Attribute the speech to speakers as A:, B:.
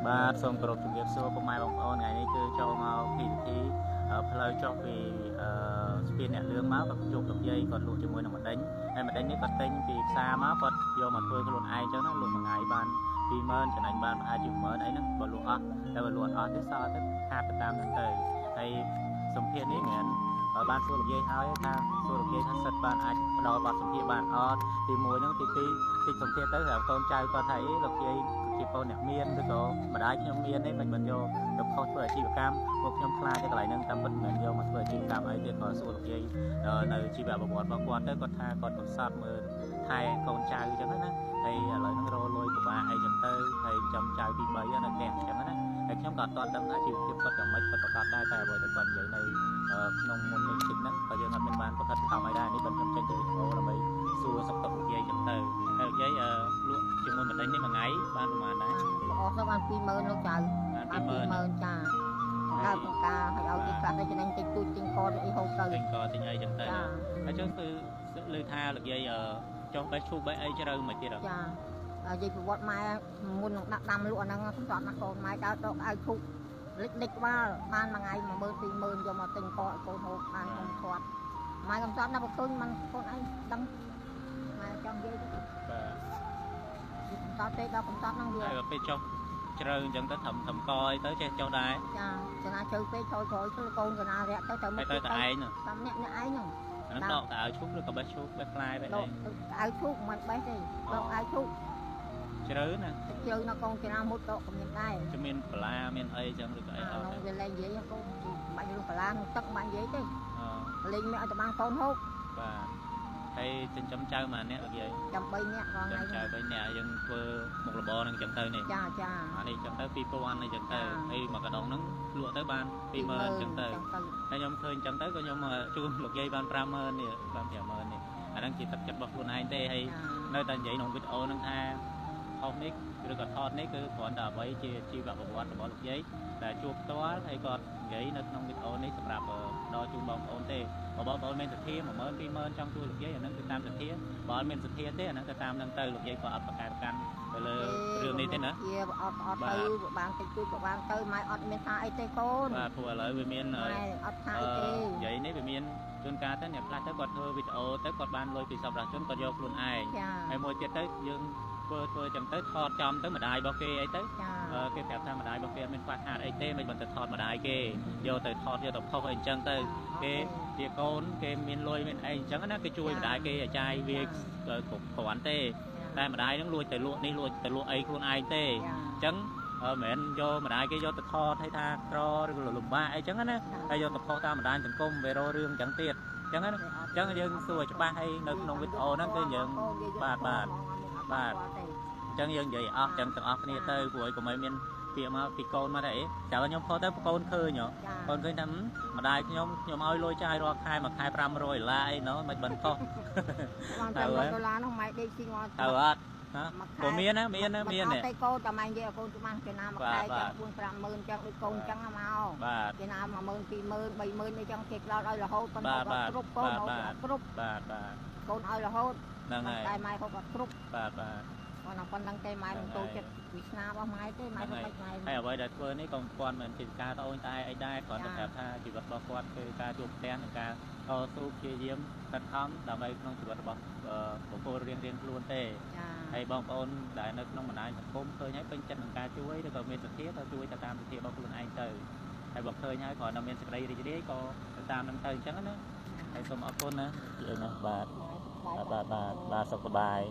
A: បាទសូមគោរពជំរាបសួរពុកម៉ែបងប្អូនថ្ងៃនេះគឺចូលមកពីពិធីផ្លូវចុះពីស្ពានអ្នកលឿងមកក៏ជួបលោកយាយគាត់លក់ជាមួយនឹងម្ដេចហើយម្ដេចនេះគាត់ទិញពីផ្សារមកគាត់យកមកធ្វើខ្លួនឯងអញ្ចឹងណាលក់មួយថ្ងៃបាន20000ចំណេញបានប្រហែលជា10000អីហ្នឹងបើលក់អស់តែបើលក់អត់ទេសល់ទៅហាត់ទៅតាមហ្នឹងទៅហើយសម្ភារនេះមិនបានសួរលោកយាយហើយថាសួរលោកយាយថាសិតបានអាចផ្ដល់បទសម្ភារបានអត់ទី1ហ្នឹងទី2ទីសម្ភារទៅហើយកូនចៅគាត់ថាអីលោកយាយជាកូនអ្នកមានឬក៏ម្ដាយខ្ញុំមានទេមិនបានយកទៅខុសធ្វើអាជីវកម្មពួកខ្ញុំខ្លាចតែកន្លែងហ្នឹងតាមពិតមិនយកមកធ្វើអាជីវកម្មអីទៀតក៏សួរលោកយាយនៅជីវប្រវត្តិរបស់គាត់ទៅគាត់ថាគាត់កំសត់មើលថែកូនចៅអញ្ចឹងណាហើយឥឡូវហ្នឹងរលុយពិបាកអីចឹងទៅហើយចំចៅទី3នៅផ្ទះអញ្ចឹងណាហើយខ្ញុំក៏អត់ទាន់ដឹងថាជីវភាពគាត់យ៉ាងម៉េចគាត់ប្រកបដែរតែអ្វីដែលគាត់និយាយនៅក្នុងមុននេះជិតហ្នឹងក៏យើងអត់មានបានប្រកាសខំអីដែរនេះបើខ្ញុំចេញពីវីដេអូដើម្បីសួរសុខទុក្ខលោកយាយចឹងទៅហើយលោកយាយលក់ជាមួយម្ដេចនេះមួយថ្ងៃបានប្រហែលដែរ
B: អស់ទៅបាន20000លោកចៅបាន20000ចាដល់បង្ការឲ្យឲ្យទីខ្លះទៅចំណេញតិចតួចទិញកអីហូបទៅ
A: ទិញកទិញអីចឹងទៅហើយចឹងគឺលើថាលោកយាយចុះបេះឈូកបេះអីជ្រៅមិនទៀតចា
B: និយាយប្រវត្តិម៉ែមុននឹងដាក់ដាំលក់អាហ្នឹងខ្ញុំចង់ណាកូនម៉ែដើរដកឲ្យឈូកលិចក្បាលបានមួយថ្ងៃ10000 20000យកមកទិញកឲ្យកូនហូបបានខ្ញុំធាត់ម៉ែកំសត់ណាបើឃើញមិនកូនឯងដឹងម៉ែចង់និយាយទៅបាទកំសត់ពេកដល់កំសត់ហ្នឹងវា
A: ហើយពេលចុះជ្រៅអញ្ចឹងទៅត្រឹមកអីទៅចេះចុះដែរ
B: ចាចំណាជ្រៅពេកចូលទៅកូនកណារាក់ទៅ
A: មកទៅតែឯង
B: តាមអ្នកឯងហ្នឹង
A: អានោះដកតើឲ្យឈូកឬក៏បេះឈូកបេះផ្លែបេះអី
B: ឲ្យឈូកមិនបេះទេដកឲ្យឈូក
A: ជ្រៅណា
B: ជ្រៅនៅកងចរាមុតដកក៏មានដែរ
A: ជំមានបលាមានអីចឹងឬក៏អីអត់
B: ទេវាលេងនិយាយកូនបាច់រឿងបលាក្នុងទឹកបាច់និយាយទេលេងមានឲ្យតបានកូនហូប
A: បាទហើយចិញ្ចឹមចៅម៉ាអ្នកលោកយាយ
B: ចាំ3នាក់រាល់ថ្ងៃ
A: ចៅ3នាក់យើងធ្វើមុខរបរហ្នឹងចឹងទៅនេះ
B: ចា
A: អានេះចឹងទៅ2000នេះចឹងទៅហើយមួយកដងហ្នឹងលក់ទៅបាន20000ចឹងទៅហើយខ្ញុំឃើញចឹងទៅក៏ខ្ញុំជូនលោកយាយបាន50000នេះបាន50000នេះអាហ្នឹងជាទឹកចិត្តរបស់ខ្លួនឯងទេហើយនៅតែនិយាយក្នុងវីដេអូហ្នឹងថាថតនេះឬក៏ថតនេះគឺគ្រាន់តែអ្វីជាជីវប្រវត្តិរបស់លោកយាយដែលជួបផ្ទាល់ហើយគាត់និយាយនៅក្នុងវីដេអូនេះសម្រាប់ដល់ជូនបងប្អូនទេបើបងប្អូនមានសទ្ធា10000 20000ចង់ជួយលោកយាយអាហ្នឹងគឺតាមសទ្ធាបើអត់មានសទ្ធាទេអាហ្នឹងទៅតាមហ្នឹងទៅលោកយាយក៏អត់ប្រកែកកាន់ទៅលើរឿងនេះទេណា
B: ជាអត់ទៅបានតិចតួចក៏បានទៅម៉ែអត់មានថាអីទេកូន
A: បាទព្រោះឥឡូវវាមាន
B: អត់ថាអីទេ
A: និយាយនេះវាមានជួនកាលទៅអ្នកខ្លះទៅគាត់ធ្វើវីដេអូទៅគាត់បានលុយពីសម្រាប់ជនគាត់យកខ្លួនឯងហើយមួយទៀតទៅយើងធ្វើចឹងទៅថតចំទៅម្ដាយរបស់គេអីទៅគេប្រាប់ថាម្ដាយរបស់គេអត់មានខ្វះខាតអីទេមិនទៅថតម្ដាយគេយកទៅថតយកទៅផុសអីអញ្ចឹងទៅគេជាកូនគេមានលុយមានអីអញ្ចឹងណាគេជួយម្ដាយគេអាចារ្យវាគ្រប់គ្រាន់ទេតែម្ដាយនឹងលួចទៅលក់នេះលួចទៅលក់អីខ្លួនឯងទេអញ្ចឹងមិនមែនយកម្ដាយគេយកទៅថតឲ្យថាក្រឬក៏លំបាកអីចឹងណាហើយយកទៅផុសតាមបណ្ដាញសង្គមវារោរឿងអញ្ចឹងទៀតអញ្ចឹងណាអញ្ចឹងយើងសួរឲ្យច្បាស់ឲ្យនៅក្នុងវីដេអូហ្នឹងគឺយើងបាទអញ្ចឹងយើងនិយាយអស់ចឹងទាំងអស់គ្នាទៅព្រោះឲ្យកុំឲ្យមានពាក្យមកពីកូនមកដែរចាំខ្ញុំខុសទៅកូនឃើញកូនឃើញថាម្ដាយខ្ញុំឲ្យលុយចាយរាល់ខែមួយខែ$500អីណោះមិនបានខុស
B: តែ$100នោះម៉ែដេកស៊ីមក
A: ទៅអត់ព្រោះមានណា
B: តែកូនតែម៉ែនិយាយកូនច្បាស់ចំណាមួយខែចាំ4-50000ចឹងដូចកូនចឹងមកចំណា10000 20000 30000អីចឹងគេផ្ដល់ឲ្យរហូតប៉ុន្តែគ្រប់កូនគ្រប់
A: បាទ
B: កូនឲ្យរហូត
A: ហ្នឹងហើយ
B: តែម៉ែគាត់គ្រប់
A: បាទ
B: គាត់ប៉ុណ្្នឹងទេម៉ែមិនចូលចិត្តវិស្នារបស់ម៉ែទេម៉ែមិនម៉េចម៉ែ
A: ហើយអ្វីដែលធ្វើនេះក៏គាត់មិនជាការត្អូញត្អែអីដែរគ្រាន់តែប្រាប់ថាជីវិតរបស់គាត់គឺការជួបផ្ទះនិងការតស៊ូព្យាយាមខិតខំដើម្បីក្នុងជីវិតរបស់បុគ្គលរៀងខ្លួនទេហើយបងប្អូនដែលនៅក្នុងបណ្ដាញសង្គមឃើញហើយពេញចិត្តនឹងការជួយឬក៏មានសទ្ធាក៏ជួយទៅតាមសទ្ធារបស់ខ្លួនឯងទៅហើយបើឃើញហើយគ្រាន់តែមានសេចក្តីរីករាយក៏ទៅតាមនឹងទៅអញ្ចឹងណាហើយសូមអរគុណណាពីអីណាបាទសុខសប្បាយ